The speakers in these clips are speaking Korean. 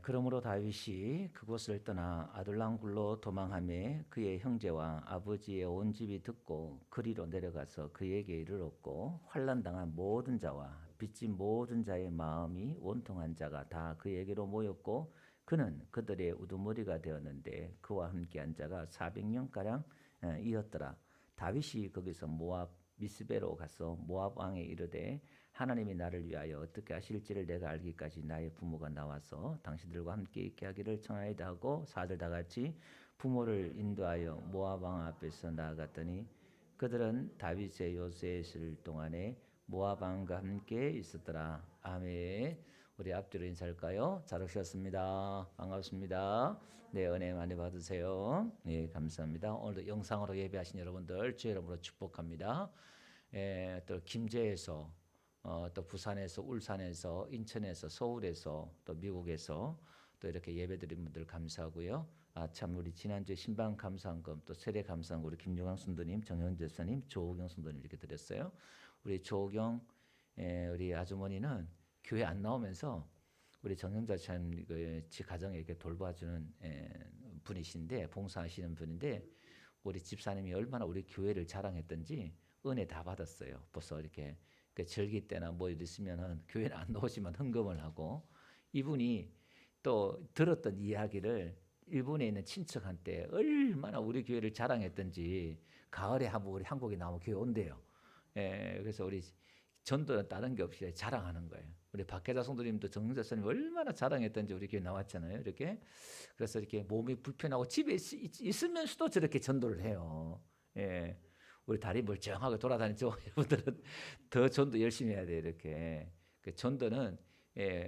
그러므로 다윗이 그곳을 떠나 아둘람 굴로 도망하며 그의 형제와 아버지의 온 집이 듣고 그리로 내려가서 그에게 이르렀고 환난 당한 모든 자와 빚진 모든 자의 마음이 원통한 자가 다 그에게로 모였고 그는 그들의 우두머리가 되었는데 그와 함께한 자가 400명 가량 이었더라. 다윗이 거기서 모압 미스베로 가서 모압 왕에 이르되 하나님이 나를 위하여 어떻게 하실지를 내가 알기까지 나의 부모가 나와서 당신들과 함께 있게 하기를 청하이다 하고 사들 다 같이 부모를 인도하여 모압 왕 앞에서 나아갔더니 그들은 다윗의 요새에 있을 동안에 모압 왕과 함께 있었더라. 아멘. 우리 앞뒤로 인사할까요? 잘 오셨습니다. 반갑습니다. 네, 은혜 많이 받으세요. 네, 감사합니다. 오늘도 영상으로 예배하신 여러분들 주의 이름으로 축복합니다. 또 김제에서 또 부산에서, 울산에서, 인천에서, 서울에서, 또 미국에서 또 이렇게 예배드린 분들 감사하고요. 참 우리 지난주에 신방 감사한금 또 세례 감사한금 우리 김용환 성도님, 정현재 선님, 조호경 성도님 이렇게 드렸어요. 우리 조호경 우리 아주머니는 교회 안 나오면서 우리 정영자 참 지 가정에 이렇게 돌봐주는 분이신데 봉사하시는 분인데 우리 집사님이 얼마나 우리 교회를 자랑했던지 은혜 다 받았어요. 벌써 이렇게 절기 때나 뭐 있으면은 교회는 안 나오지만 헌금을 하고 이분이 또 들었던 이야기를 일본에 있는 친척한테 얼마나 우리 교회를 자랑했던지 가을에 한번 우리 한국에 나오면 교회 온대요. 그래서 우리 전도는 다른 게 없이 자랑하는 거예요. 우리 박혜자 성도님도 정영자 선생님 얼마나 자랑했던지 우리 교회 나왔잖아요. 이렇게 그래서 이렇게 몸이 불편하고 집에 있으면서도 저렇게 전도를 해요. 우리 다리 멀쩡하게 돌아다니죠. 여러분들은 더 전도 열심히 해야 돼요. 이렇게 그 전도는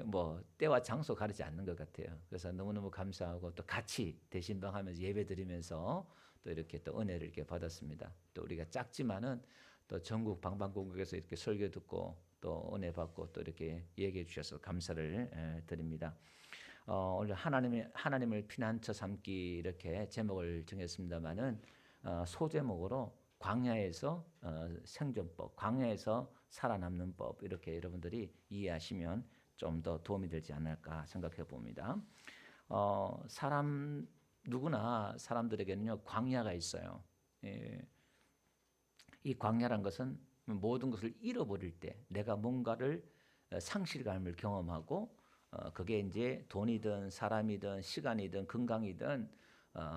뭐 때와 장소 가리지 않는 것 같아요. 그래서 너무너무 감사하고 또 같이 대신방하면서 예배드리면서 또 이렇게 또 은혜를 이렇게 받았습니다. 또 우리가 작지만은 또 전국 방방곡곡에서 이렇게 설교 듣고 또 은혜 받고 또 이렇게 얘기해 주셔서 감사를 드립니다. 오늘 하나님을 피난처 삼기 이렇게 제목을 정했습니다만은 소제목으로 광야에서 생존법, 광야에서 살아남는 법 이렇게 여러분들이 이해하시면 좀 더 도움이 되지 않을까 생각해 봅니다. 누구나 사람들에게는요 광야가 있어요. 이 광야란 것은 모든 것을 잃어버릴 때 내가 뭔가를 상실감을 경험하고 그게 이제 돈이든 사람이든 시간이든 건강이든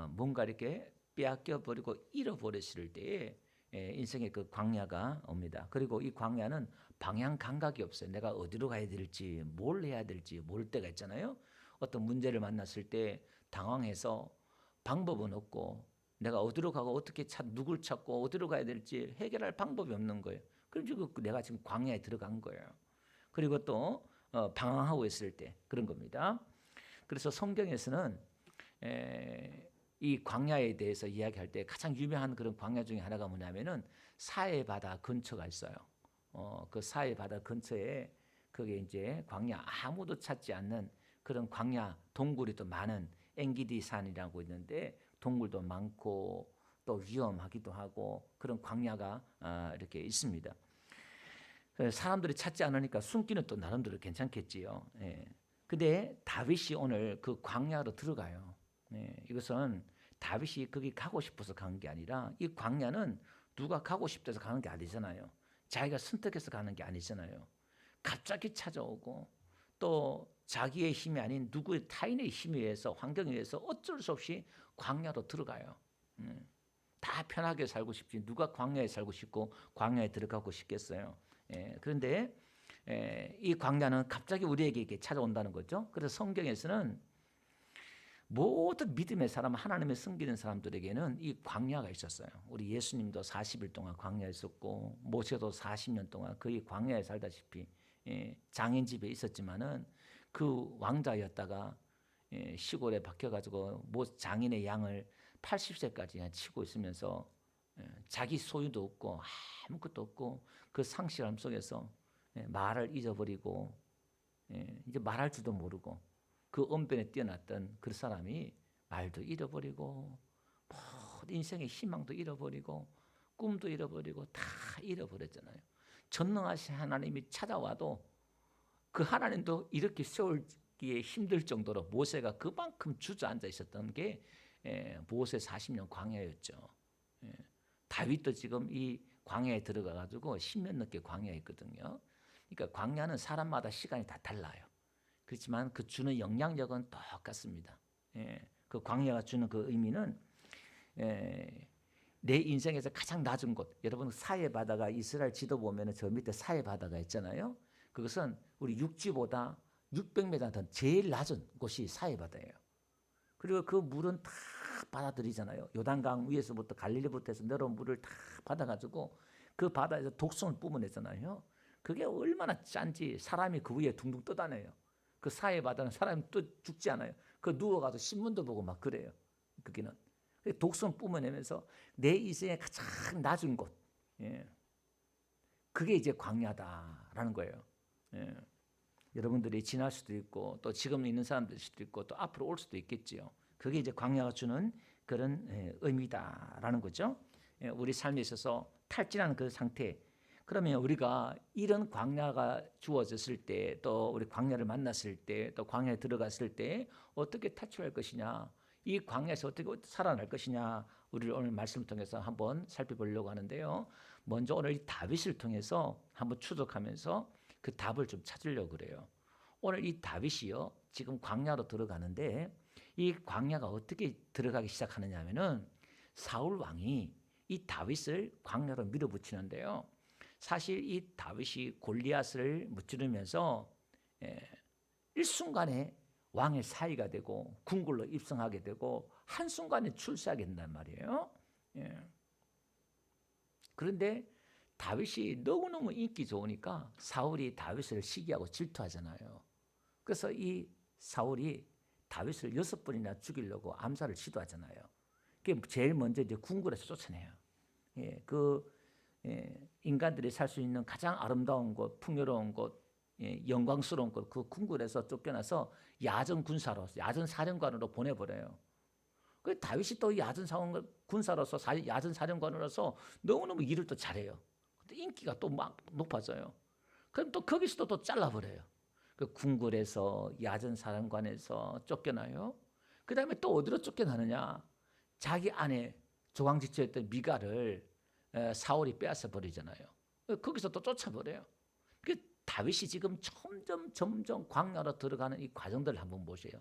뭔가 이렇게 빼앗겨 버리고 잃어버렸을 때에 인생의 그 광야가 옵니다. 그리고 이 광야는 방향 감각이 없어요. 내가 어디로 가야 될지 뭘 해야 될지 모를 때가 있잖아요. 어떤 문제를 만났을 때 당황해서 방법은 없고 내가 어디로 가고 어떻게 누굴 찾고 어디로 가야 될지 해결할 방법이 없는 거예요. 그럼 내가 지금 광야에 들어간 거예요. 그리고 또 방황하고 있을 때 그런 겁니다. 그래서 성경에서는 이 광야에 대해서 이야기할 때 가장 유명한 그런 광야 중에 하나가 뭐냐면은 사해 바다 근처가 있어요. 그 사해 바다 근처에 그게 이제 광야 아무도 찾지 않는 그런 광야 동굴이 또 많은 엔기디 산이라고 있는데 동굴도 많고 또 위험하기도 하고 그런 광야가 이렇게 있습니다. 사람들이 찾지 않으니까 숨기는 또 나름대로 괜찮겠지요. 근데 다윗이 오늘 그 광야로 들어가요. 이것은 다윗이 거기 가고 싶어서 간 게 아니라 이 광야는 누가 가고 싶어서 가는 게 아니잖아요. 자기가 선택해서 가는 게 아니잖아요. 갑자기 찾아오고 또 자기의 힘이 아닌 누구의 타인의 힘에 의해서 환경에 의해서 어쩔 수 없이 광야로 들어가요. 다 편하게 살고 싶지 누가 광야에 살고 싶고 광야에 들어가고 싶겠어요. 그런데 이 광야는 갑자기 우리에게 이렇게 찾아온다는 거죠. 그래서 성경에서는 모든 믿음의 사람, 하나님을 섬기는 사람들에게는 이 광야가 있었어요. 우리 예수님도 40일 동안 광야에 있었고 모세도 40년 동안 거의 광야에 살다시피 장인 집에 있었지만은 그 왕자였다가 시골에 박혀가지고 장인의 양을 80세까지 치고 있으면서 자기 소유도 없고 아무것도 없고 그 상실함 속에서 말을 잊어버리고 이제 말할 줄도 모르고 그 언변에 뛰어났던 그 사람이 말도 잃어버리고 모든 인생의 희망도 잃어버리고 꿈도 잃어버리고 다 잃어버렸잖아요. 전능하신 하나님이 찾아와도 그 하나님도 이렇게 세울 먹기에 힘들 정도로 모세가 그만큼 주저앉아 있었던 게 모세 40년 광야였죠. 다윗도 지금 이 광야에 들어가 가지고 10년 넘게 광야에 있거든요. 그러니까 광야는 사람마다 시간이 다 달라요. 그렇지만 그 주는 영향력은 똑같습니다. 그 광야가 주는 그 의미는 내 인생에서 가장 낮은 곳, 여러분 사해 바다가 이스라엘 지도 보면은 저 밑에 사해 바다가 있잖아요. 그것은 우리 육지보다 600m 더 제일 낮은 곳이 사해 바다예요. 그리고 그 물은 다 받아들이잖아요. 요단강 위에서부터 갈릴리부터 해서 내려온 물을 다 받아가지고 그 바다에서 독성을 뿜어내잖아요. 그게 얼마나 짠지 사람이 그 위에 둥둥 떠다녀요. 그 사해 바다는 사람이 또 죽지 않아요. 그 누워가서 신문도 보고 막 그래요. 거기는 독성 뿜어내면서 내 인생의 가장 낮은 곳, 그게 이제 광야다라는 거예요. 여러분들이 지날 수도 있고 또 지금 있는 사람들 수도 있고 또 앞으로 올 수도 있겠지요. 그게 이제 광야가 주는 그런 의미다라는 거죠. 우리 삶에 있어서 탈진하는 그 상태. 그러면 우리가 이런 광야가 주어졌을 때, 또 우리 광야를 만났을 때, 또 광야에 들어갔을 때 어떻게 탈출할 것이냐, 이 광야에서 어떻게 살아날 것이냐, 우리를 오늘 말씀을 통해서 한번 살펴보려고 하는데요. 먼저 오늘 이 다윗을 통해서 한번 추적하면서 그 답을 좀 찾으려고 그래요. 오늘 이 다윗이요, 지금 광야로 들어가는데 이 광야가 어떻게 들어가기 시작하느냐 하면은 사울 왕이 이 다윗을 광야로 밀어붙이는데요. 사실 이 다윗이 골리앗을 무찌르면서 일순간에 왕의 사위가 되고 궁궐로 입성하게 되고 한순간에 출세하게 된단 말이에요. 그런데 다윗이 너무너무 인기 좋으니까 사울이 다윗을 시기하고 질투하잖아요. 그래서 이 사울이 다윗을 6번이나 죽이려고 암살을 시도하잖아요. 그게 제일 먼저 이제 궁궐에서 쫓아내요. 인간들이 살 수 있는 가장 아름다운 곳, 풍요로운 곳, 영광스러운 곳, 그 궁궐에서 쫓겨나서 야전 군사로, 야전 사령관으로 보내버려요. 그 다윗이 또 야전 군사로서, 야전 사령관으로서 너무너무 일을 또 잘해요. 근데 인기가 또 막 높아져요. 그럼 또 거기서도 또 잘라버려요. 그 궁궐에서, 야전 사령관에서 쫓겨나요. 그 다음에 또 어디로 쫓겨나느냐? 자기 아내 조강지처였던 미갈을 사울이 빼앗아 버리잖아요. 거기서 또 쫓아버려요. 그 다윗이 지금 점점 광야로 들어가는 이 과정들을 한번 보세요.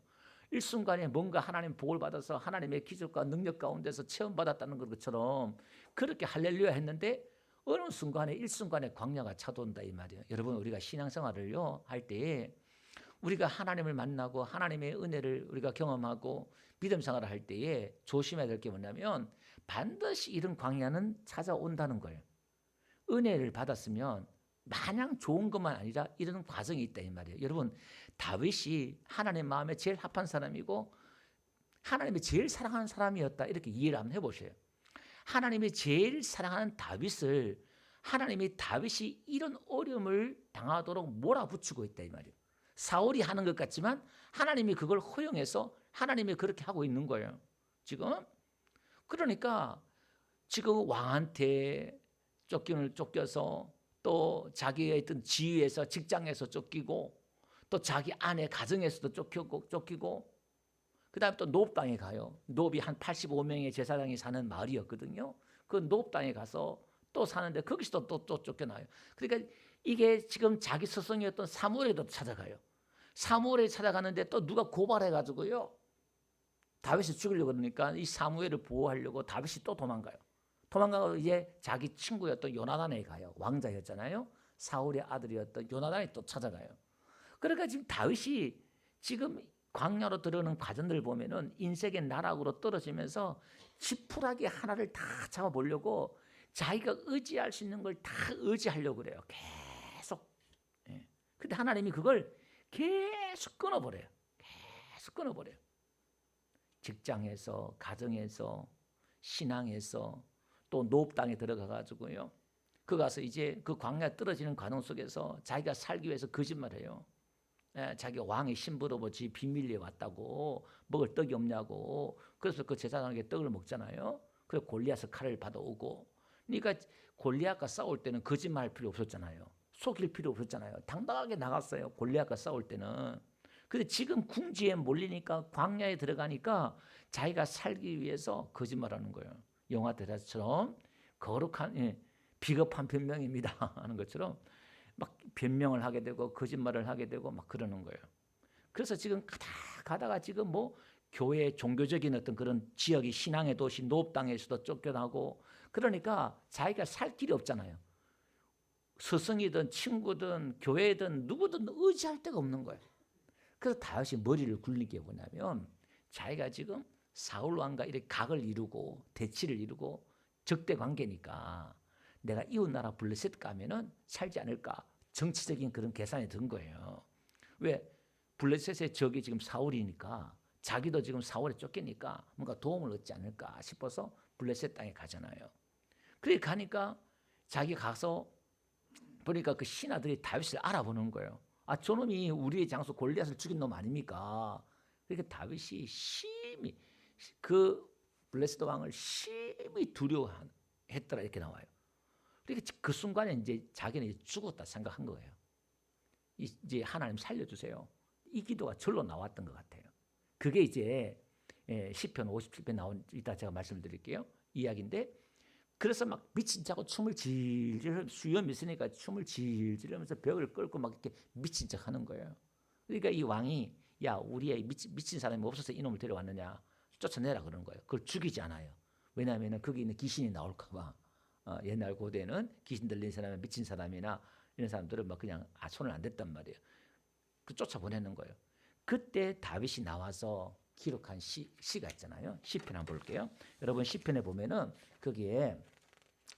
일순간에 뭔가 하나님 복을 받아서 하나님의 기적과 능력 가운데서 체험받았다는 것처럼 그렇게 할렐루야 했는데 어느 순간에 일순간에 광야가 찾아온다 이 말이에요. 여러분 우리가 신앙생활을요 할 때에 우리가 하나님을 만나고 하나님의 은혜를 우리가 경험하고 믿음 생활을 할 때에 조심해야 될 게 뭐냐면 반드시 이런 광야는 찾아온다는 거예요. 은혜를 받았으면 마냥 좋은 것만 아니라 이런 과정이 있다 이 말이에요. 여러분 다윗이 하나님 마음에 제일 합한 사람이고 하나님이 제일 사랑하는 사람이었다 이렇게 이해를 한번 해보세요. 하나님이 제일 사랑하는 다윗을 하나님이 다윗이 이런 어려움을 당하도록 몰아붙이고 있다 이 말이에요. 사울이 하는 것 같지만 하나님이 그걸 허용해서 하나님이 그렇게 하고 있는 거예요. 지금 그러니까 지금 왕한테 쫓겨서 또 자기가 있던 지위에서 직장에서 쫓기고 또 자기 아내 가정에서도 쫓기고 그다음에 또 노브 땅에 가요. 노브이 한 85명의 제사장이 사는 마을이었거든요. 그 노브 땅에 가서 또 사는데 거기서도 또 쫓겨나요. 그러니까 이게 지금 자기 스승이었던 사무엘에도 찾아가요. 사무엘에 찾아가는데 또 누가 고발해가지고요. 다윗을 죽이려고 그러니까 이 사무엘을 보호하려고 다윗이 또 도망가요. 도망가고 이제 자기 친구였던 요나단에 가요. 왕자였잖아요. 사울의 아들이었던 요나단이 또 찾아가요. 그러니까 지금 다윗이 지금 광야로 들어오는 과정들 보면은 인생의 나락으로 떨어지면서 지푸라기 하나를 다 잡아보려고 자기가 의지할 수 있는 걸 다 의지하려고 그래요. 계속. 근데 하나님이 그걸 계속 끊어버려요. 계속 끊어버려요. 직장에서, 가정에서, 신앙에서 또 노업 땅에 들어가가지고요. 그 가서 이제 그 광야에 떨어지는 과정 속에서 자기가 살기 위해서 거짓말해요. 자기가 왕의 신부로 지 비밀리에 왔다고 먹을 떡이 없냐고. 그래서 그 제사장에게 떡을 먹잖아요. 그래서 골리앗의 칼을 받아오고. 그러니까 골리앗과 싸울 때는 거짓말할 필요 없었잖아요. 속일 필요 없었잖아요. 당당하게 나갔어요. 골리앗과 싸울 때는. 근데 지금 궁지에 몰리니까 광야에 들어가니까 자기가 살기 위해서 거짓말하는 거예요. 영화 대사처럼 거룩한 비겁한 변명입니다 하는 것처럼 막 변명을 하게 되고 거짓말을 하게 되고 막 그러는 거예요. 그래서 지금 가다가 지금 뭐 교회 종교적인 어떤 그런 지역이 신앙의 도시 노업당에서도 쫓겨나고 그러니까 자기가 살 길이 없잖아요. 스승이든 친구든 교회든 누구든 의지할 데가 없는 거예요. 그래서 다윗이 머리를 굴린 게 뭐냐면 자기가 지금 사울 왕과 이렇게 각을 이루고 대치를 이루고 적대 관계니까 내가 이웃 나라 블레셋 가면은 살지 않을까 정치적인 그런 계산이 든 거예요. 왜? 블레셋의 적이 지금 사울이니까 자기도 지금 사울에 쫓기니까 뭔가 도움을 얻지 않을까 싶어서 블레셋 땅에 가잖아요. 그래 가니까 자기 가서 보니까 그 신하들이 다윗을 알아보는 거예요. 아, 저놈이 우리의 장수 골리앗을 죽인 놈 아닙니까? 그러니까 다윗이 심히 그 블레셋 왕을 심히 두려워했더라 이렇게 나와요. 그러니까 그 순간에 이제 자기는 죽었다 생각한 거예요. 이제 하나님 살려주세요. 이 기도가 절로 나왔던 것 같아요. 그게 이제 시편 57편 나온 이따 제가 말씀드릴게요. 이야기인데 그래서 막 미친 척하고 춤을 질질 수염이 있으니까 춤을 질질 하면서 벽을 끌고 막 이렇게 미친 척 하는 거예요. 그러니까 이 왕이 야 우리의 미친 사람이 없어서 이놈을 데려왔느냐 쫓아내라 그러는 거예요. 그걸 죽이지 않아요. 왜냐하면 거기 있는 귀신이 나올까 봐. 옛날 고대는 귀신 들린 사람이 미친 사람이나 이런 사람들은 막 그냥 손을 안 댔단 말이에요. 그 쫓아보내는 거예요. 그때 다윗이 나와서 기록한 시가 있잖아요. 시편 한번 볼게요. 여러분 시편에 보면은 거기에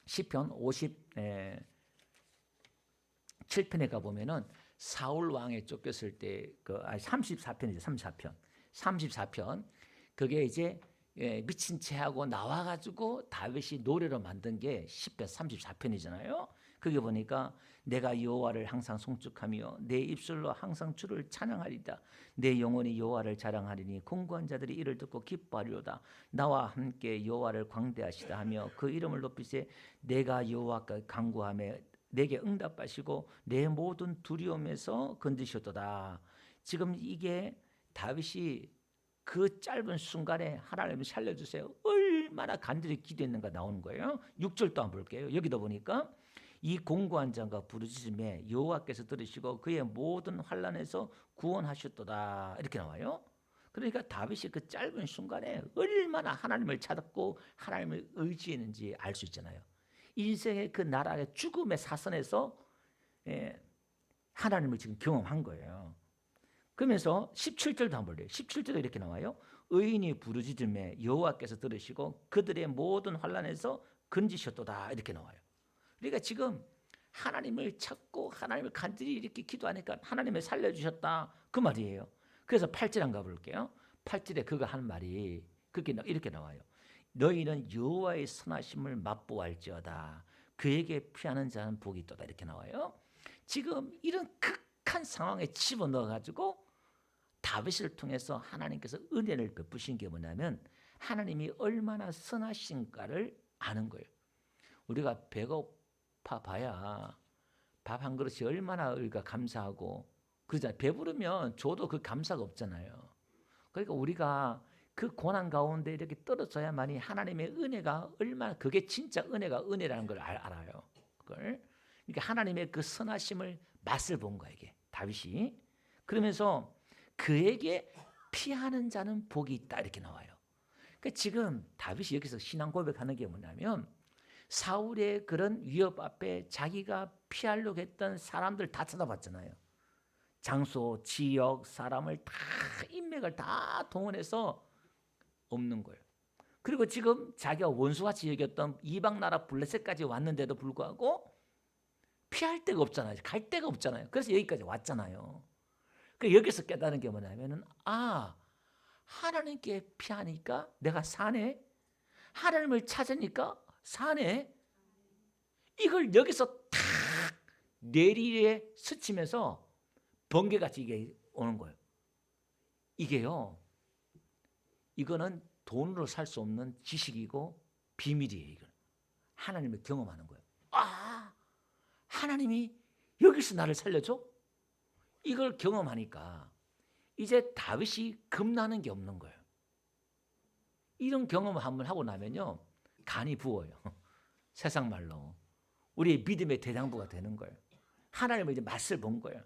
시편 57편에 가보면은 사울 왕에 쫓겼을 때 34편이죠. 34편 그게 이제 미친 채 하고 나와가지고 다윗이 노래로 만든 게 시편 34편이잖아요. 거기 보니까 내가 여호와를 항상 송축하며 내 입술로 항상 주를 찬양하리다. 내 영혼이 여호와를 자랑하리니 공고한 자들이 이를 듣고 기뻐하리로다. 나와 함께 여호와를 광대하시다 하며 그 이름을 높이세. 내가 여호와께 간구하며 내게 응답하시고 내 모든 두려움에서 건지셨도다. 지금 이게 다윗이 그 짧은 순간에 하나님 살려주세요. 얼마나 간절히 기도했는가 나오는 거예요. 6절도 한번 볼게요. 여기도 보니까 이 공고한 자가 부르짖음에 여호와께서 들으시고 그의 모든 환난에서 구원하셨도다 이렇게 나와요. 그러니까 다윗이 그 짧은 순간에 얼마나 하나님을 찾았고 하나님을 의지했는지 알 수 있잖아요. 인생의 그 나라의 죽음의 사선에서 하나님을 지금 경험한 거예요. 그러면서 17절도 한번 볼래요. 17절도 이렇게 나와요. 의인이 부르짖음에 여호와께서 들으시고 그들의 모든 환난에서 건지셨도다 이렇게 나와요. 그러니까 지금 하나님을 찾고 하나님을 간절히 이렇게 기도하니까 하나님을 살려주셨다 그 말이에요. 그래서 8절 한번 가볼게요. 8절에 그가 하는 말이 이렇게 나와요. 너희는 여호와의 선하심을 맛보할지어다. 그에게 피하는 자는 복이 있도다 이렇게 나와요. 지금 이런 극한 상황에 집어넣어가지고 다윗을 통해서 하나님께서 은혜를 베푸신 게 뭐냐면 하나님이 얼마나 선하신가를 아는 거예요. 우리가 배고파 봐야 밥 한 그릇이 얼마나 우리가 감사하고 그러잖아요. 배부르면 줘도 그 감사가 없잖아요. 그러니까 우리가 그 고난 가운데 이렇게 떨어져야만이 하나님의 은혜가 얼마나 그게 진짜 은혜라는 걸 알아요. 그걸 그러니까 하나님의 그 선하심을 맛을 본 거예요. 이게 다윗이 그러면서 그에게 피하는 자는 복이 있다 이렇게 나와요. 그러니까 지금 다윗이 여기서 신앙 고백하는 게 뭐냐면 사울의 그런 위협 앞에 자기가 피하려고 했던 사람들 다 찾아봤잖아요. 장소, 지역, 사람을 다 인맥을 다 동원해서 없는 거예요. 그리고 지금 자기가 원수같이 여겼던 이방 나라 블레셋까지 왔는데도 불구하고 피할 데가 없잖아요. 갈 데가 없잖아요. 그래서 여기까지 왔잖아요. 여기서 깨달은 게 뭐냐면은 하나님께 피하니까 내가 사네. 하나님을 찾으니까 사네. 이걸 여기서 탁 뇌리에 스치면서 번개같이 이게 오는 거예요. 이게요. 이거는 돈으로 살 수 없는 지식이고 비밀이에요. 이건 하나님을 경험하는 거예요. 하나님이 여기서 나를 살려줘? 이걸 경험하니까 이제 다윗이 겁나는 게 없는 거예요. 이런 경험을 한번 하고 나면요, 간이 부어요. 세상 말로 우리의 믿음의 대장부가 되는 거예요. 하나님을 이제 맛을 본 거예요.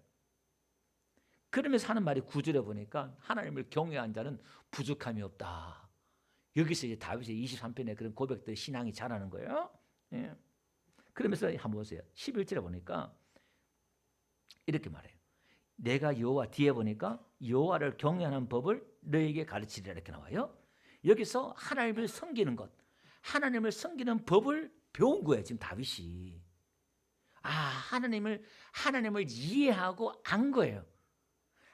그러면서 하는 말이 9절에 보니까 하나님을 경외한 자는 부족함이 없다. 여기서 이제 다윗의 23편의 그런 고백들 신앙이 자라는 거예요. 예. 그러면서 한번 보세요. 11절에 보니까 이렇게 말해요. 내가 여호와, 뒤에 보니까 여호와를 경외하는 법을 너에게 가르치리라 이렇게 나와요. 여기서 하나님을 섬기는 것, 하나님을 섬기는 법을 배운 거예요. 지금 다윗이. 하나님을 이해하고 안 거예요.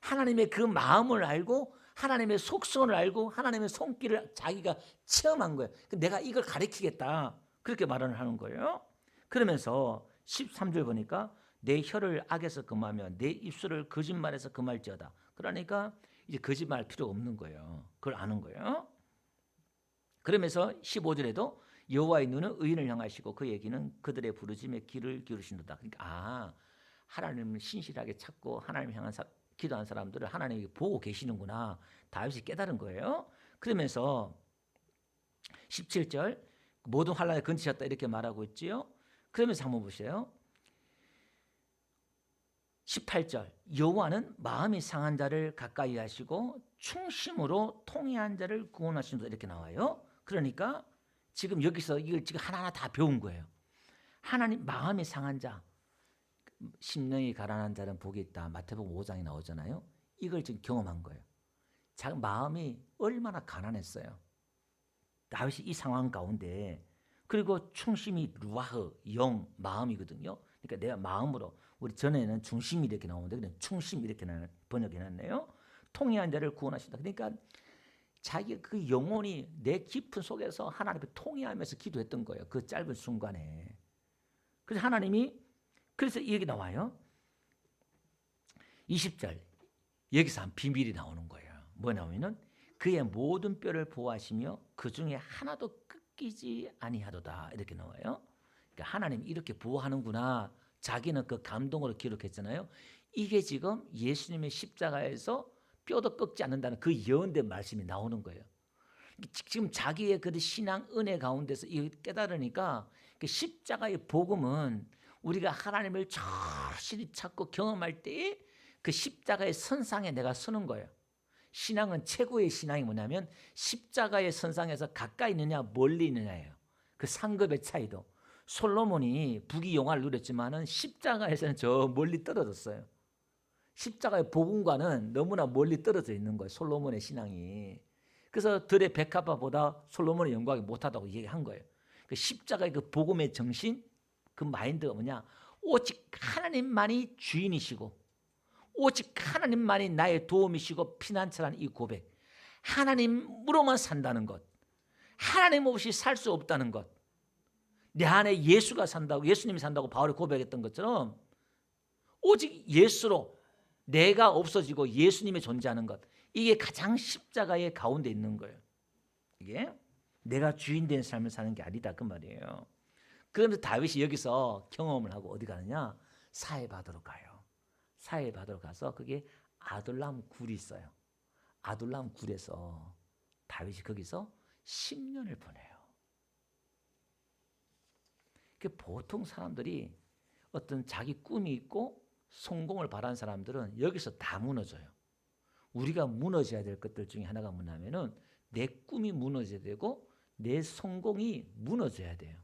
하나님의 그 마음을 알고 하나님의 속성을 알고 하나님의 손길을 자기가 체험한 거예요. 내가 이걸 가르치겠다. 그렇게 말을 하는 거예요. 그러면서 13절 보니까 내 혀를 악에서 금하며 내 입술을 거짓말에서 금할지어다. 그러니까 이제 거짓말 필요 없는 거예요. 그걸 아는 거예요. 그러면서 15절에도 여호와의 눈은 의인을 향하시고 그의 귀는 그들의 부르짖음에 귀를 기울이신도다. 그러니까 하나님을 신실하게 찾고 하나님을 향한 기도하는 사람들을 하나님이 보고 계시는구나. 다윗이 깨달은 거예요. 그러면서 17절 모든 환난에 건지셨다 이렇게 말하고 있지요. 그러면서 한번 보세요. 18절 여호와는 마음이 상한 자를 가까이 하시고 충심으로 통회한 자를 구원하신다 이렇게 나와요. 그러니까 지금 여기서 이걸 지금 하나하나 다 배운 거예요. 하나님 마음이 상한 자, 심령이 가난한 자는 복이 있다. 마태복음 5장에 나오잖아요. 이걸 지금 경험한 거예요. 자기 마음이 얼마나 가난했어요. 다윗이 이 상황 가운데, 그리고 충심이 루아흐, 영, 마음이거든요. 그러니까 내가 마음으로, 우리 전에는 중심이 이렇게 나오는데 그냥 충심 이렇게 번역해놨네요. 통회한 자를 구원하신다. 그러니까 자기 그 영혼이 내 깊은 속에서 하나님을 통회하면서 기도했던 거예요. 그 짧은 순간에. 그래서 하나님이, 그래서 이렇게 나와요. 20절 여기서 한 비밀이 나오는 거예요. 뭐 나오면은 그의 모든 뼈를 보호하시며 그 중에 하나도 꺾이지 아니하도다 이렇게 나와요. 그러니까 하나님이 이렇게 보호하는구나. 자기는 그 감동으로 기록했잖아요. 이게 지금 예수님의 십자가에서 뼈도 꺾지 않는다는 그 예언된 말씀이 나오는 거예요. 지금 자기의 그 신앙 은혜 가운데서 이 깨달으니까 그 십자가의 복음은 우리가 하나님을 절실히 찾고 경험할 때에 그 십자가의 선상에 내가 서는 거예요. 신앙은 최고의 신앙이 뭐냐면 십자가의 선상에서 가까이 있느냐 멀리 있느냐예요. 그 상급의 차이도. 솔로몬이 부귀영화를 누렸지만은 십자가에서는 저 멀리 떨어졌어요. 십자가의 복음과는 너무나 멀리 떨어져 있는 거예요. 솔로몬의 신앙이. 그래서 들의 백합화보다 솔로몬의 영광이 못하다고 얘기한 거예요. 그 십자가의 그 복음의 정신, 그 마인드가 뭐냐? 오직 하나님만이 주인이시고 오직 하나님만이 나의 도움이시고 피난처라는 이 고백. 하나님으로만 산다는 것. 하나님 없이 살 수 없다는 것. 내 안에 예수가 산다고, 예수님이 산다고 바울이 고백했던 것처럼 오직 예수로 내가 없어지고 예수님이 존재하는 것. 이게 가장 십자가의 가운데 있는 거예요. 이게 내가 주인 된 삶을 사는 게 아니다 그 말이에요. 그러면서 다윗이 여기서 경험을 하고 어디 가느냐? 사해바드로 가요. 사해바드로 가서 그게 아둘람 굴이 있어요. 아둘람 굴에서 다윗이 거기서 10년을 보내요. 보통 사람들이 어떤 자기 꿈이 있고 성공을 바라는 사람들은 여기서 다 무너져요. 우리가 무너져야 될 것들 중에 하나가 뭐냐면은 내 꿈이 무너져야 되고 내 성공이 무너져야 돼요.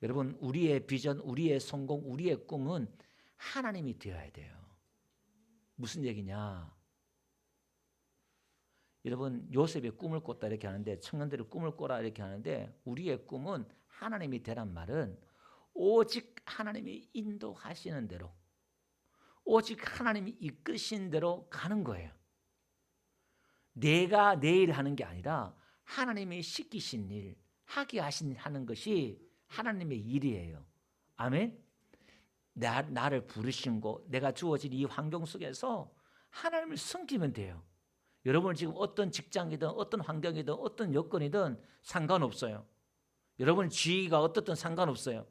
여러분, 우리의 비전, 우리의 성공, 우리의 꿈은 하나님이 되어야 돼요. 무슨 얘기냐? 여러분, 요셉의 꿈을 꿨다 이렇게 하는데, 청년들의 꿈을 꿔라 이렇게 하는데, 우리의 꿈은 하나님이 되란 말은 오직 하나님이 인도하시는 대로, 오직 하나님이 이끄신 대로 가는 거예요. 내가 내 일 하는 게 아니라 하나님이 시키신 일, 하게 하는 것이 하나님의 일이에요. 아멘? 나를 부르신 곳, 내가 주어진 이 환경 속에서 하나님을 섬기면 돼요. 여러분 지금 어떤 직장이든 어떤 환경이든 어떤 여건이든 상관없어요. 여러분 지위가 어떻든 상관없어요.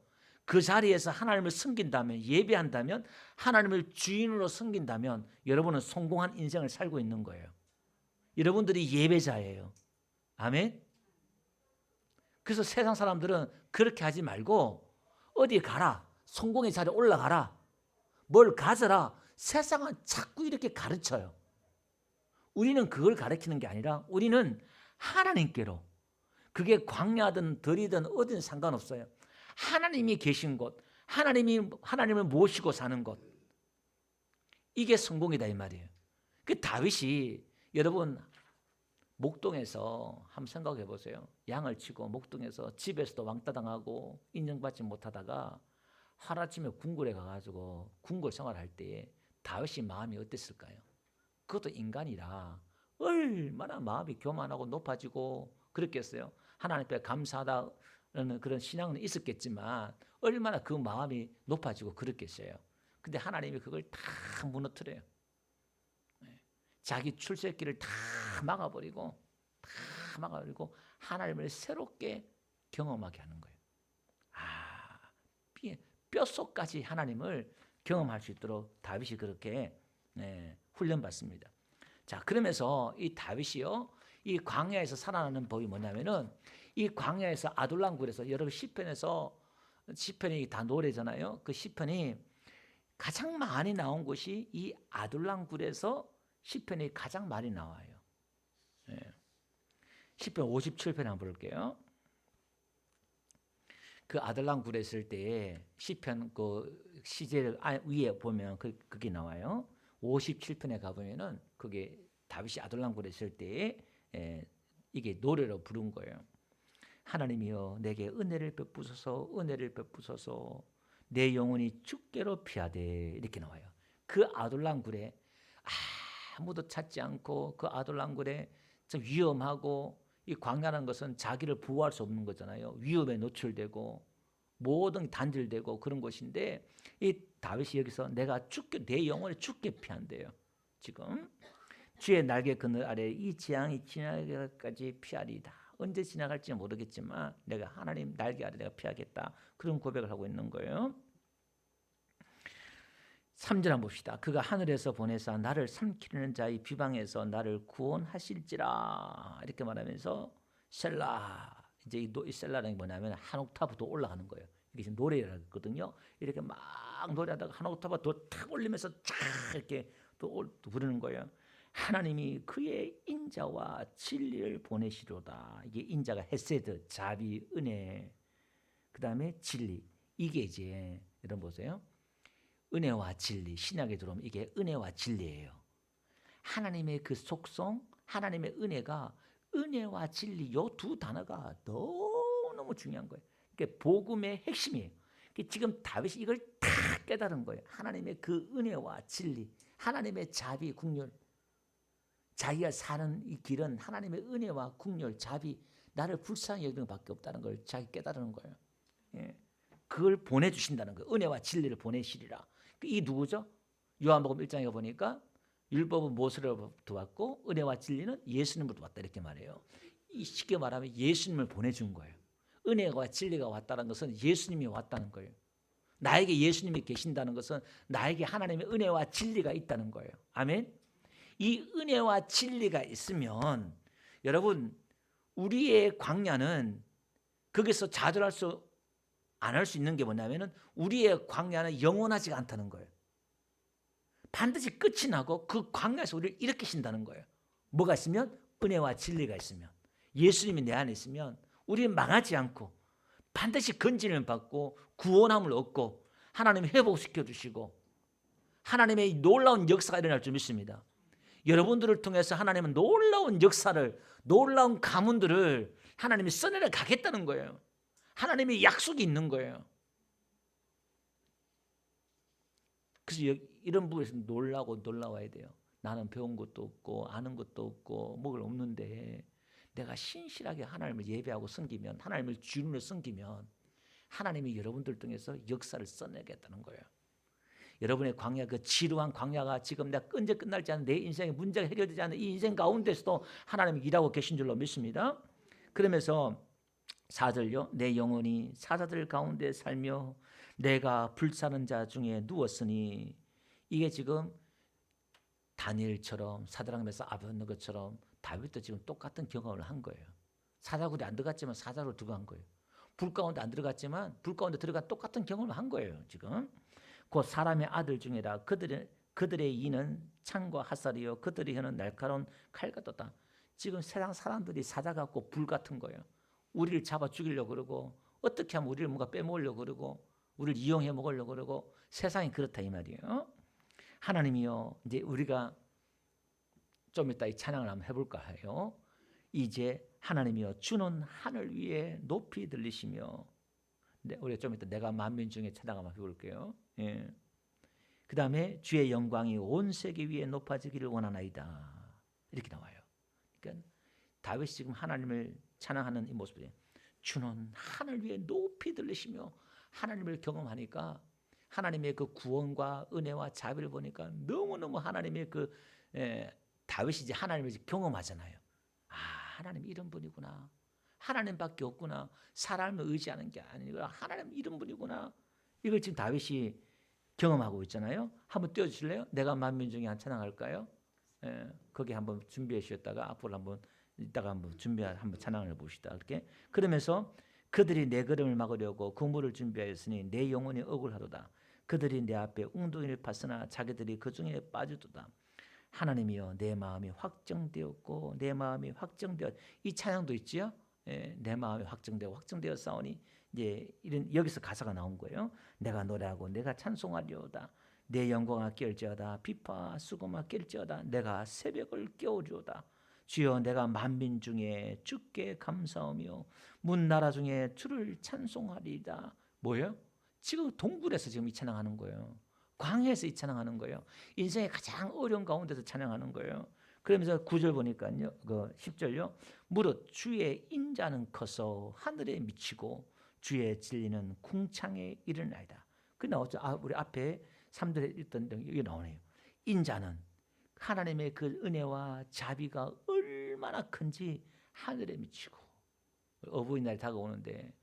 그 자리에서 하나님을 섬긴다면, 예배한다면, 하나님을 주인으로 섬긴다면 여러분은 성공한 인생을 살고 있는 거예요. 여러분들이 예배자예요. 아멘. 그래서 세상 사람들은 그렇게 하지 말고 어디 가라, 성공의 자리에 올라가라, 뭘 가져라. 세상은 자꾸 이렇게 가르쳐요. 우리는 그걸 가르치는 게 아니라 우리는 하나님께로, 그게 광야든 들이든 어디든 상관없어요. 하나님이 계신 곳, 하나님을 모시고 사는 곳, 이게 성공이다 이 말이에요. 그 다윗이, 여러분 목동에서 한번 생각해 보세요. 양을 치고 목동에서 집에서도 왕따 당하고 인정받지 못하다가 하루아침에 궁궐에 가가지고 궁궐 생활할 때에 다윗이 마음이 어땠을까요? 그것도 인간이라 얼마나 마음이 교만하고 높아지고 그랬겠어요. 하나님 앞에 감사하다는 그런 신앙은 있었겠지만 얼마나 그 마음이 높아지고 그랬겠어요. 근데 하나님이 그걸 다 무너뜨려요. 자기 출세길을 다 막아버리고 하나님을 새롭게 경험하게 하는 거예요. 뼛속까지 하나님을 경험할 수 있도록 다윗이 그렇게 훈련받습니다. 자, 그러면서 이 다윗이요, 이 광야에서 살아나는 법이 뭐냐면은, 이 광야에서 아둘람굴에서, 여러분 시편이 다 노래잖아요. 그 시편이 가장 많이 나온 곳이 이 아둘람굴에서 시편이 가장 많이 나와요. 시편 57편 한번 볼게요. 그 아둘람굴에 있을 때 시편 그 시제 위에 보면 그게 나와요. 57편에 가보면은 그게 다윗이 아둘람굴에 있을 때 이게 노래로 부른 거예요. 하나님이여 내게 은혜를 베푸소서 내 영혼이 주께로 피하되, 이렇게 나와요. 그 아둘람굴에 아무도 찾지 않고, 그 아둘람굴에 좀 위험하고, 이 광야라는 것은 자기를 보호할 수 없는 거잖아요. 위험에 노출되고 모든 단절되고 그런 곳인데, 이 다윗이 여기서 내 영혼이 주께 피한대요. 지금 주의 날개 그늘 아래 이 재앙이 지나가기까지 피하리이다. 언제 지나갈지 모르겠지만 내가 하나님 날개 아래 내가 피하겠다. 그런 고백을 하고 있는 거예요. 3절 한번 봅시다. 그가 하늘에서 보내사 나를 삼키려는 자의 비방에서 나를 구원하실지라, 이렇게 말하면서 셀라, 이제 이 셀라는 게 뭐냐면 한 옥타브 더 올라가는 거예요. 이게 노래라거든요. 이렇게 막 노래하다가 한 옥타브 더 탁 올리면서 쫙 이렇게 또 부르는 거예요. 하나님이 그의 인자와 진리를 보내시로다. 이게 인자가 헤세드, 자비, 은혜, 그 다음에 진리. 이게 이제 여러분 보세요. 은혜와 진리, 신약에 들어오면 이게 은혜와 진리예요. 하나님의 그 속성, 하나님의 은혜가, 은혜와 진리, 이 두 단어가 너무너무 중요한 거예요. 그게 복음의 핵심이에요. 지금 다윗이 이걸 다 깨달은 거예요. 하나님의 그 은혜와 진리, 하나님의 자비, 국률, 자기가 사는 이 길은 하나님의 은혜와 국률, 자비, 나를 불쌍히 여기는 것밖에 없다는 걸 자기 깨달은 거예요. 그걸 보내주신다는 거예요. 은혜와 진리를 보내시리라. 이 누구죠? 요한복음 1장에 보니까 율법은 모세로부터 왔고 은혜와 진리는 예수님으로부터 왔다, 이렇게 말해요. 이 쉽게 말하면 예수님을 보내준 거예요. 은혜와 진리가 왔다는 것은 예수님이 왔다는 거예요. 나에게 예수님이 계신다는 것은 나에게 하나님의 은혜와 진리가 있다는 거예요. 아멘. 이 은혜와 진리가 있으면 여러분, 우리의 광야는 거기서 좌절할 수 안 할 수 있는 게 뭐냐면은 우리의 광야는 영원하지가 않다는 거예요. 반드시 끝이 나고 그 광야에서 우리를 일으키신다는 거예요. 뭐가 있으면? 은혜와 진리가 있으면, 예수님이 내 안에 있으면 우리는 망하지 않고 반드시 건진을 받고 구원함을 얻고 하나님이 회복시켜 주시고 하나님의 놀라운 역사가 일어날 줄 믿습니다. 여러분들을 통해서 하나님은 놀라운 역사를, 놀라운 가문들을 하나님이 써내려 가겠다는 거예요. 하나님의 약속이 있는 거예요. 그래서 이런 부분에서 놀라워야 돼요. 나는 배운 것도 없고 아는 것도 없고 뭐가 없는데 내가 신실하게 하나님을 예배하고 섬기면, 하나님을 주님으로 섬기면 하나님이 여러분들 통해서 역사를 써내겠다는 거예요. 여러분의 광야, 그 지루한 광야가 지금 내가 언제 끝날지 않은 내 인생의 문제가 해결되지 않는 이 인생 가운데서도 하나님이 일하고 계신 줄로 믿습니다. 그러면서 4절요. 내 영혼이 사자들 가운데 살며 내가 불사는 자 중에 누웠으니, 이게 지금 다니엘처럼 사드락메사 아벳느고처럼 다윗도 지금 똑같은 경험을 한 거예요. 사자굴에 안 들어갔지만 사자로 들어간 거예요. 불 가운데 안 들어갔지만 불 가운데 들어간 똑같은 경험을 한 거예요. 지금 곧 사람의 아들 중이라 그들의 이는 창과 핫살이요 그들의 혀는 날카로운 칼 같았다. 지금 세상 사람들이 사자 같고 불 같은 거예요. 우리를 잡아 죽이려고 그러고 어떻게 하면 우리를 뭔가 빼먹으려고 그러고 우리를 이용해 먹으려고 그러고 세상이 그렇다 이 말이에요. 하나님이요, 이제 우리가 좀 이따 이 찬양을 한번 해볼까 해요. 이제 하나님이여 주는 하늘 위에 높이 들리시며, 우리가 좀 이따 내가 만민 중에 찬양 한번 해볼게요. 예. 그 다음에 주의 영광이 온 세계 위에 높아지기를 원하나이다. 이렇게 나와요. 그러니까 다윗이 지금 하나님을 찬양하는 이 모습이에요. 주는 하늘 위에 높이 들리시며, 하나님을 경험하니까 하나님의 그 구원과 은혜와 자비를 보니까 너무너무 하나님의 다윗이 이제 하나님을 경험하잖아요. 아, 하나님 이런 분이구나. 하나님밖에 없구나. 사람을 의지하는 게 아니라 하나님 이런 분이구나. 이걸 지금 다윗이 경험하고 있잖아요. 한번 띄워주실래요? 내가 만민 중에 한 찬양할까요? 거기 한번 준비해 주셨다가 앞으로 한번 이따가 한번 한번 찬양을 해봅시다. 이렇게 그러면서 그들이 내 걸음을 막으려고 그물을 준비하였으니 내 영혼이 억울하도다. 그들이 내 앞에 웅덩이를 팠으나 자기들이 그 중에 빠지도다. 하나님이여 내 마음이 확정되었고 내 마음이 확정되었. 이 찬양도 있지요. 내 마음이 확정되어 싸우니 이제 이런 여기서 가사가 나온 거예요. 내가 노래하고 내가 찬송하리오다. 내 영광아 깰지어다. 비파 수고마 깰지어다. 내가 새벽을 깨우리오다. 주여 내가 만민 중에 주께 감사하며 문나라 중에 주를 찬송하리이다. 뭐예요? 지금 동굴에서 지금 이 찬양하는 거예요. 광야에서 이 찬양하는 거예요. 인생의 가장 어려운 가운데서 찬양하는 거예요. 그러면서 9절 보니까요, 10절요. 무릇 주의 인자는 커서 하늘에 미치고 주의 진리는 궁창에 이르나이다. 그 나왔죠. 우리 앞에 3절에 있던 이게 나오네요. 인자는 하나님의 그 은혜와 자비가 얼마나 큰지 하늘에 미치고. 어버이날이 다가오는데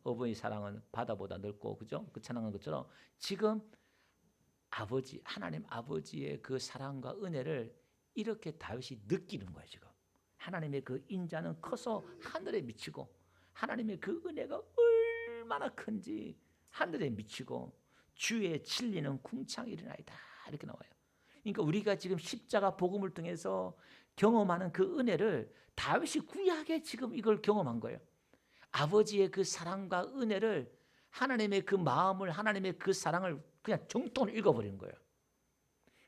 어버이 사랑은 바다보다 넓고, 그죠? 그 찬양한 것처럼 지금 하나님 아버지의 그 사랑과 은혜를 이렇게 다윗이 느끼는 거예요. 지금 하나님의 그 인자는 커서 하늘에 미치고 하나님의 그 은혜가 얼마나 큰지 하늘에 미치고 주의 진리는 궁창이 일어나이다. 이렇게 나와요. 그러니까 우리가 지금 십자가 복음을 통해서 경험하는 그 은혜를 다윗이 구약에 지금 이걸 경험한 거예요. 아버지의 그 사랑과 은혜를, 하나님의 그 마음을, 하나님의 그 사랑을 그냥 정통으로 읽어버리는 거예요.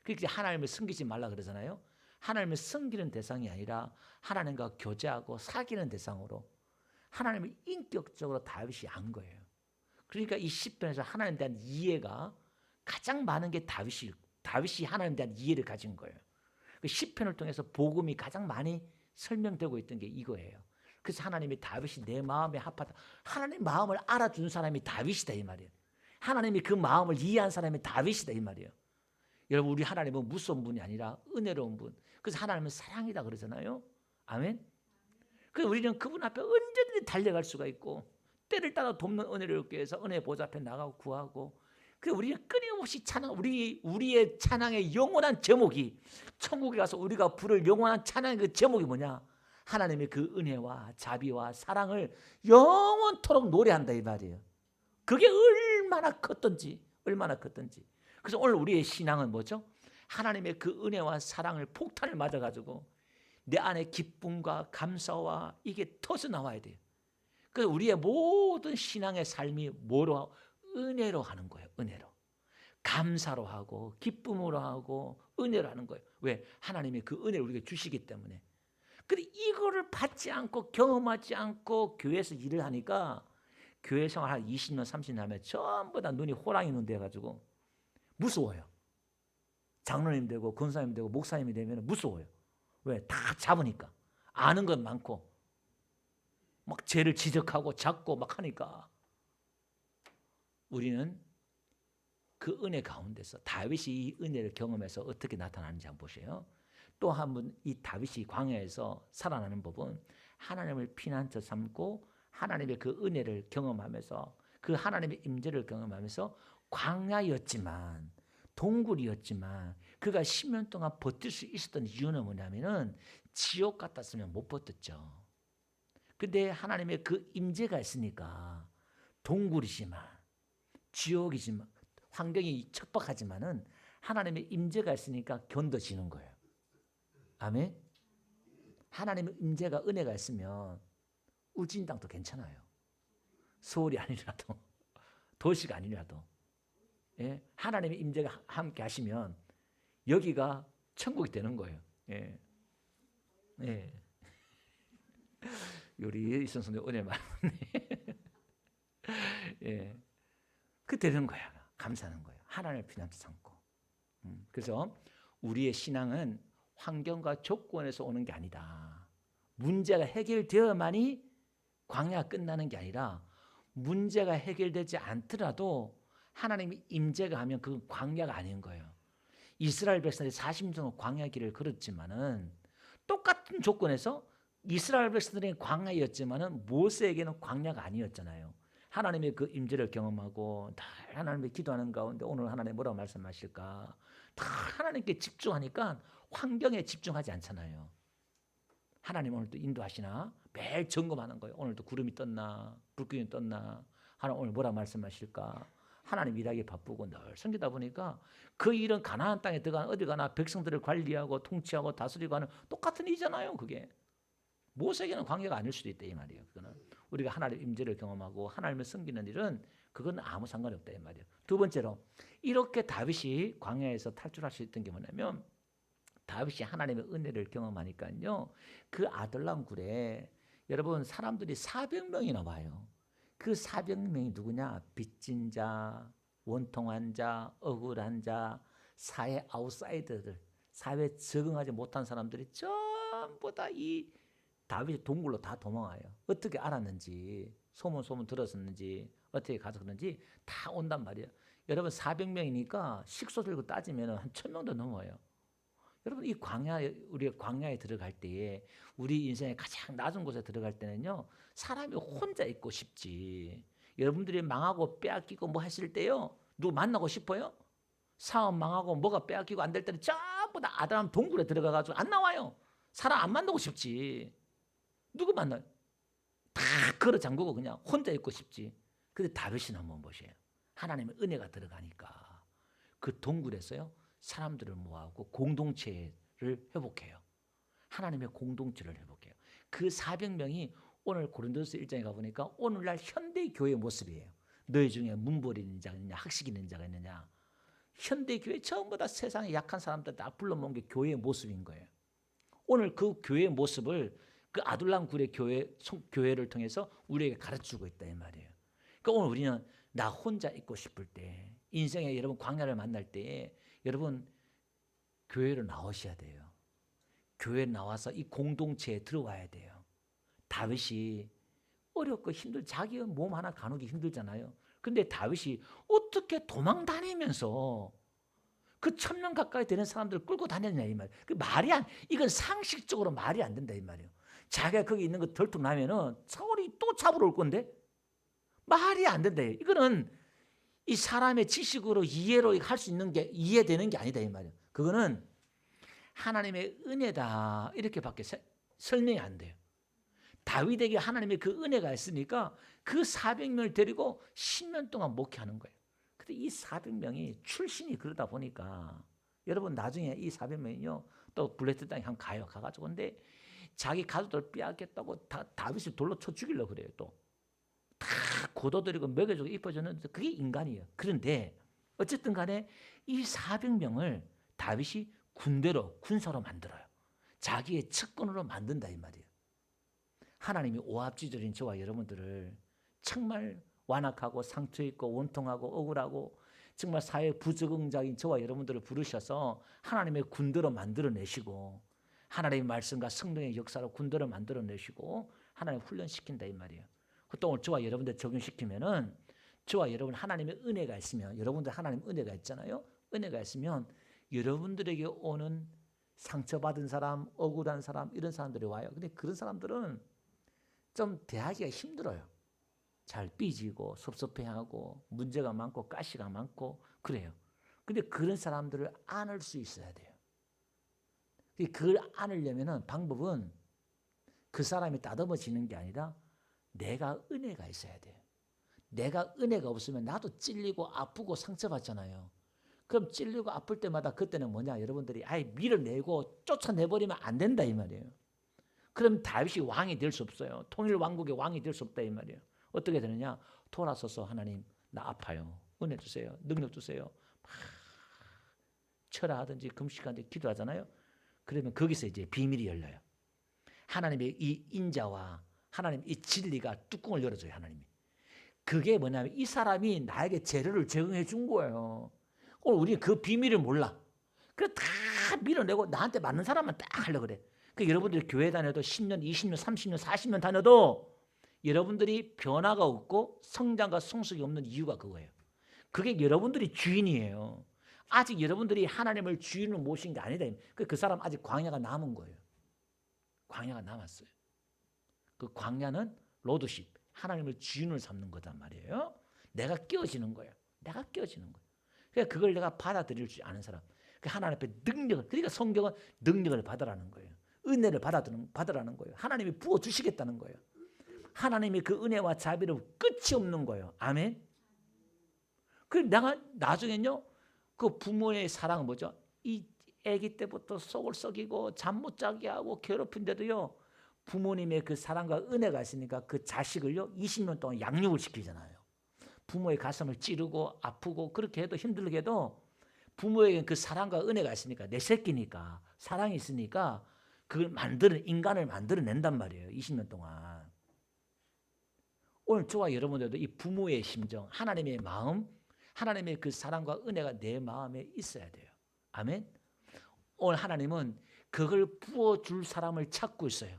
그렇게 하나님을 섬기지 말라 그러잖아요. 하나님을 섬기는 대상이 아니라 하나님과 교제하고 사귀는 대상으로 하나님을 인격적으로 다윗이 안 거예요. 그러니까 이 시편에서 하나님에 대한 이해가 가장 많은 게 다윗이 하나님에 대한 이해를 가진 거예요. 그 시편을 통해서 복음이 가장 많이 설명되고 있던 게 이거예요. 그래서 하나님이 다윗이 내 마음에 합하다. 하나님 마음을 알아준 사람이 다윗이다 이 말이에요. 하나님이 그 마음을 이해한 사람이 다윗이다 이 말이에요. 여러분, 우리 하나님은 무서운 분이 아니라 은혜로운 분. 그래서 하나님은 사랑이다 그러잖아요. 아멘. 그래서 우리는 그분 앞에 언제든지 달려갈 수가 있고 때를 따라 돕는 은혜를 얻기 위해서 은혜 보좌 앞에 나가고 구하고. 그래서 우리는 끊임없이 우리의 찬양의 영원한 제목이, 천국에 가서 우리가 부를 영원한 찬양의 그 제목이 뭐냐? 하나님의 그 은혜와 자비와 사랑을 영원토록 노래한다 이 말이에요. 그게 얼마나 컸던지. 그래서 오늘 우리의 신앙은 뭐죠? 하나님의 그 은혜와 사랑을 폭탄을 맞아가지고 내 안에 기쁨과 감사와 이게 터져 나와야 돼요. 그래서 우리의 모든 신앙의 삶이 뭐로? 은혜로 하는 거예요. 은혜로. 감사로 하고 기쁨으로 하고 은혜로 하는 거예요. 왜? 하나님의 그 은혜를 우리에게 주시기 때문에. 근데 이거를 받지 않고 경험하지 않고 교회에서 일을 하니까 교회 생활 한 20년 30년 하면 전부 다 눈이 호랑이 눈 돼가지고 무서워요. 장로님 되고 권사님 되고 목사님이 되면 무서워요. 왜? 다 잡으니까. 아는 건 많고 막 죄를 지적하고 잡고 막 하니까. 우리는 그 은혜 가운데서 다윗이 이 은혜를 경험해서 어떻게 나타나는지 한번 보세요. 또 한 번 이 다윗이 광야에서 살아나는 법은 하나님을 피난처 삼고 하나님의 그 은혜를 경험하면서 그 하나님의 임재를 경험하면서 광야였지만 동굴이었지만 그가 10년 동안 버틸 수 있었던 이유는 뭐냐면은 지옥 같았으면 못 버텼죠. 근데 하나님의 그 임재가 있으니까 동굴이지만 지옥이지만 환경이 척박하지만은 하나님의 임재가 있으니까 견뎌지는 거예요. 아멘. 하나님의 임재가 은혜가 있으면 울진 땅도 괜찮아요. 서울이 아니라도 도시가 아니라도 예? 하나님의 임재가 함께 하시면 여기가 천국이 되는 거예요. 예. 예. 우리 이선생님 은혜 많네. 예. 그 되는 거야. 감사하는 거예요. 하나님을 피난처 삼고. 그래서 우리의 신앙은 환경과 조건에서 오는 게 아니다. 문제가 해결되어야만이 광야가 끝나는 게 아니라 문제가 해결되지 않더라도 하나님이 임재가 하면 그 광야가 아닌 거예요. 이스라엘 백성들이 40년 동안 광야 길을 걸었지만은 똑같은 조건에서 이스라엘 백성들의 광야였지만은 모세에게는 광야가 아니었잖아요. 하나님의 그 임재를 경험하고 다 하나님의 기도하는 가운데 오늘 하나님 뭐라고 말씀하실까? 다 하나님께 집중하니까 환경에 집중하지 않잖아요. 하나님 오늘도 인도하시나? 매일 점검하는 거예요. 오늘도 구름이 떴나? 불기둥이 떴나? 하나님 오늘 뭐라 말씀하실까? 하나님 일하기 바쁘고 늘 섬기다 보니까 그 일은 가나안 땅에 들어가는 어디 가나 백성들을 관리하고 통치하고 다스리고 하는 똑같은 일이잖아요. 그게. 모세에게는 광야가 아닐 수도 있다 이 말이에요. 그거는 우리가 하나님의 임재를 경험하고 하나님을 섬기는 일은 그건 아무 상관이 없다 이 말이에요. 두 번째로 이렇게 다윗이 광야에서 탈출할 수 있던 게 뭐냐면 다윗이 하나님의 은혜를 경험하니까요. 그 아둘람 굴에 여러분 사람들이 400명이나 와요. 그 400명이 누구냐? 빚진 자, 원통한 자, 억울한 자, 사회 아웃사이더들, 사회에 적응하지 못한 사람들이 전부 다 이 다윗의 동굴로 다 도망와요. 어떻게 알았는지, 소문 들었었는지, 어떻게 가서 그런지 다 온단 말이에요. 여러분 400명이니까 식소 들고 따지면 한 1000명도 넘어요. 여러분 이 우리가 광야에 들어갈 때에 우리 인생의 가장 낮은 곳에 들어갈 때는요. 사람이 혼자 있고 싶지. 여러분들이 망하고 빼앗기고 뭐 했을 때요. 누구 만나고 싶어요? 사업 망하고 뭐가 빼앗기고 안 될 때는 전부 다 아담 동굴에 들어가가지고 안 나와요. 사람 안 만나고 싶지. 누구 만나요? 다 걸어 잠그고 그냥 혼자 있고 싶지. 근데 다윗이 한번 보세요. 하나님의 은혜가 들어가니까 그 동굴에서요. 사람들을 모아고 공동체를 회복해요. 하나님의 공동체를 회복해요. 그 400명이 오늘 고린도서 1장에 가보니까 오늘날 현대교회의 모습이에요. 너희 중에 문벌이 있는 자가 있느냐 학식이 있는 자가 있느냐. 현대교회 전부 다 세상에 약한 사람들 다 불러 모은 게 교회의 모습인 거예요. 오늘 그 교회의 모습을 그 아둘람 굴의 교회를 통해서 우리에게 가르치고 있다 이 말이에요. 그러니까 오늘 우리는 나 혼자 있고 싶을 때 인생에 여러분 광야를 만날 때에 여러분 교회로 나오셔야 돼요. 교회에 나와서 이 공동체에 들어와야 돼요. 다윗이 어렵고 자기 몸 하나 가누기 힘들잖아요. 근데 다윗이 어떻게 도망 다니면서 그 1000명 가까이 되는 사람들을 끌고 다녔냐 이 말이에요. 이건 상식적으로 말이 안 된다 이 말이에요. 자기가 거기 있는 거 들통나면은 사울이 또 잡으러 올 건데 말이 안 된다. 이거는 이 사람의 지식으로 이해로 할 수 있는 게 이해되는 게 아니다 이 말이에요. 그거는 하나님의 은혜다 이렇게밖에 설명이 안 돼요. 다윗에게 하나님의 그 은혜가 있으니까 그 400명을 데리고 10년 동안 목회하는 거예요. 근데 이 400명이 출신이 그러다 보니까 여러분 나중에 이 400명이요 또 블레셋 땅에 한번 가요. 가가지고 근데 자기 가족들 빼앗겠다고 다윗을 돌로 쳐 죽이려고 그래요. 또 다 고도드리고 먹여주고 이뻐주는 그게 인간이에요. 그런데 어쨌든 간에 이 400명을 다윗이 군사로 만들어요. 자기의 측근으로 만든다 이 말이에요. 하나님이 오합지졸인 저와 여러분들을 정말 완악하고 상처있고 원통하고 억울하고 정말 사회 부적응자인 저와 여러분들을 부르셔서 하나님의 군대로 만들어내시고 하나님의 말씀과 성령의 역사로 군대로 만들어내시고 하나님 훈련시킨다 이 말이에요. 또 오늘 저와 여러분들 적용시키면은 저와 여러분 하나님의 은혜가 있으면 여러분들 하나님 은혜가 있잖아요. 은혜가 있으면 여러분들에게 오는 상처받은 사람, 억울한 사람 이런 사람들이 와요. 근데 그런 사람들은 좀 대하기가 힘들어요. 잘 삐지고 섭섭해하고 문제가 많고 가시가 많고 그래요. 근데 그런 사람들을 안을 수 있어야 돼요. 그걸 안으려면 방법은 그 사람이 다듬어지는 게 아니라 내가 은혜가 있어야 돼요. 내가 은혜가 없으면 나도 찔리고 아프고 상처받잖아요. 그럼 찔리고 아플 때마다 그때는 뭐냐? 여러분들이 아예 밀어내고 쫓아내버리면 안 된다 이 말이에요. 그럼 다윗이 왕이 될 수 없어요. 통일 왕국의 왕이 될 수 없다 이 말이에요. 어떻게 되느냐? 돌아서서 하나님 나 아파요. 은혜 주세요. 능력 주세요. 막 철하든지 금식하든지 기도하잖아요. 그러면 거기서 이제 비밀이 열려요. 하나님의 이 인자와 하나님 이 진리가 뚜껑을 열어줘요. 하나님이. 그게 뭐냐면 이 사람이 나에게 재료를 제공해 준 거예요. 오늘 우리는 그 비밀을 몰라. 그래 다 밀어내고 나한테 맞는 사람만 딱 하려고 그래. 그 여러분들이 교회 다녀도 10년, 20년, 30년, 40년 다녀도 여러분들이 변화가 없고 성장과 성숙이 없는 이유가 그거예요. 그게 여러분들이 주인이에요. 아직 여러분들이 하나님을 주인으로 모신 게 아니다. 그 사람 아직 광야가 남은 거예요. 광야가 남았어요. 그 광야는 로드십, 하나님을 주인으로 삼는 거단 말이에요. 내가 끼워지는 거예요. 내가 끼워지는 거예요. 그러니까 그걸 내가 받아들일 줄 아는 사람. 하나님 앞에 능력을, 그러니까 성경은 능력을 받으라는 거예요. 은혜를 받으라는 거예요. 하나님이 부어주시겠다는 거예요. 하나님이 그 은혜와 자비로 끝이 없는 거예요. 아멘. 그 내가 나중에는요, 그 부모의 사랑은 뭐죠? 이 아기 때부터 속을 썩이고 잠 못 자게 하고 괴롭힌데도요, 부모님의 그 사랑과 은혜가 있으니까 그 자식을요 20년 동안 양육을 시키잖아요. 부모의 가슴을 찌르고 아프고 그렇게 해도 힘들게 해도 부모에게 그 사랑과 은혜가 있으니까 내 새끼니까 사랑이 있으니까 그걸 인간을 만들어낸단 말이에요. 20년 동안. 오늘 저와 여러분들도 이 부모의 심정, 하나님의 마음, 하나님의 그 사랑과 은혜가 내 마음에 있어야 돼요. 아멘. 오늘 하나님은 그걸 부어줄 사람을 찾고 있어요.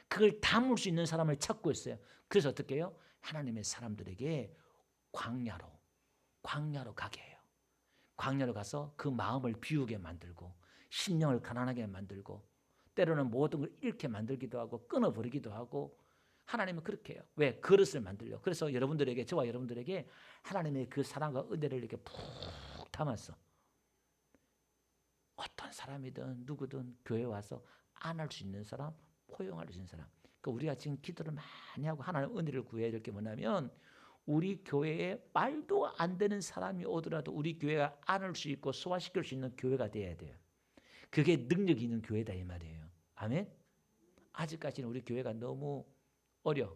그걸 담을 수 있는 사람을 찾고 있어요. 그래서 어떻게 해요? 하나님의 사람들에게 광야로 가게 해요. 광야로 가서 그 마음을 비우게 만들고 심령을 가난하게 만들고 때로는 모든 걸 잃게 만들기도 하고 끊어버리기도 하고 하나님은 그렇게 해요. 왜? 그릇을 만들려. 그래서 여러분들에게, 저와 여러분들에게 하나님의 그 사랑과 은혜를 이렇게 푹 담았어. 어떤 사람이든 누구든 교회에 와서 안을 수 있는 사람, 포용할 수 있는 사람. 그러니까 우리가 지금 기도를 많이 하고 하나님 은혜를 구해야 될 게 뭐냐면 우리 교회에 말도 안 되는 사람이 오더라도 우리 교회가 안을 수 있고 소화시킬 수 있는 교회가 돼야 돼요. 그게 능력이 있는 교회다 이 말이에요. 아멘. 아직까지는 우리 교회가 너무 어려.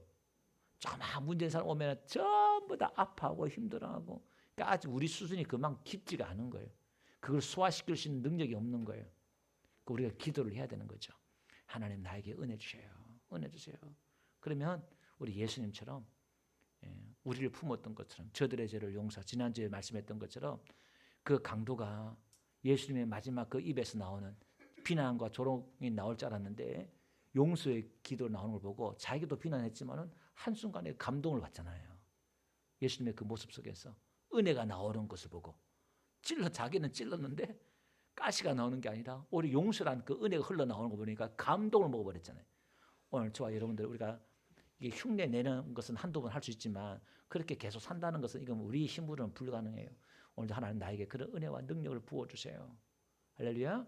조그만 문제인 사람 오면 전부 다 아파하고 힘들어하고. 그러니까 아직 우리 수준이 그만큼 깊지가 않은 거예요. 그걸 소화시킬 수 있는 능력이 없는 거예요. 그러니까 우리가 기도를 해야 되는 거죠. 하나님 나에게 은혜 주세요. 은혜 주세요. 그러면 우리 예수님처럼 우리를 품었던 것처럼 저들의 죄를 지난주에 말씀했던 것처럼 그 강도가 예수님의 마지막 그 입에서 나오는 비난과 조롱이 나올 줄 알았는데 용서의 기도 나오는 걸 보고 자기도 비난했지만은 한순간에 감동을 받잖아요. 예수님의 그 모습 속에서 은혜가 나오는 것을 보고 자기는 찔렀는데 가시가 나오는 게 아니라 오히려 용서란 그 은혜가 흘러나오는 거 보니까 감동을 먹어버렸잖아요. 오늘 저와 여러분들 우리가 이게 흉내 내는 것은 한두 번 할 수 있지만 그렇게 계속 산다는 것은 이건 우리 힘으로는 불가능해요. 오늘도 하나님 나에게 그런 은혜와 능력을 부어주세요. 할렐루야.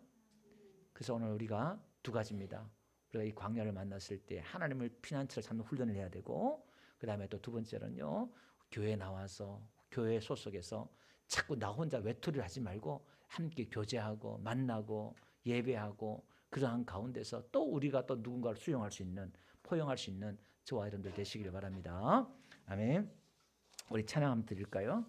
그래서 오늘 우리가 두 가지입니다. 우리가 이 광야를 만났을 때 하나님을 피난처를 찾는 훈련을 해야 되고 그 다음에 또 두 번째는요. 교회에 나와서 교회 소속에서 자꾸 나 혼자 외톨이를 하지 말고 함께 교제하고 만나고 예배하고 그러한 가운데서 또 우리가 또 누군가를 수용할 수 있는 포용할 수 있는 저와 여러분들 되시길 바랍니다. 아멘. 우리 찬양 한번 드릴까요?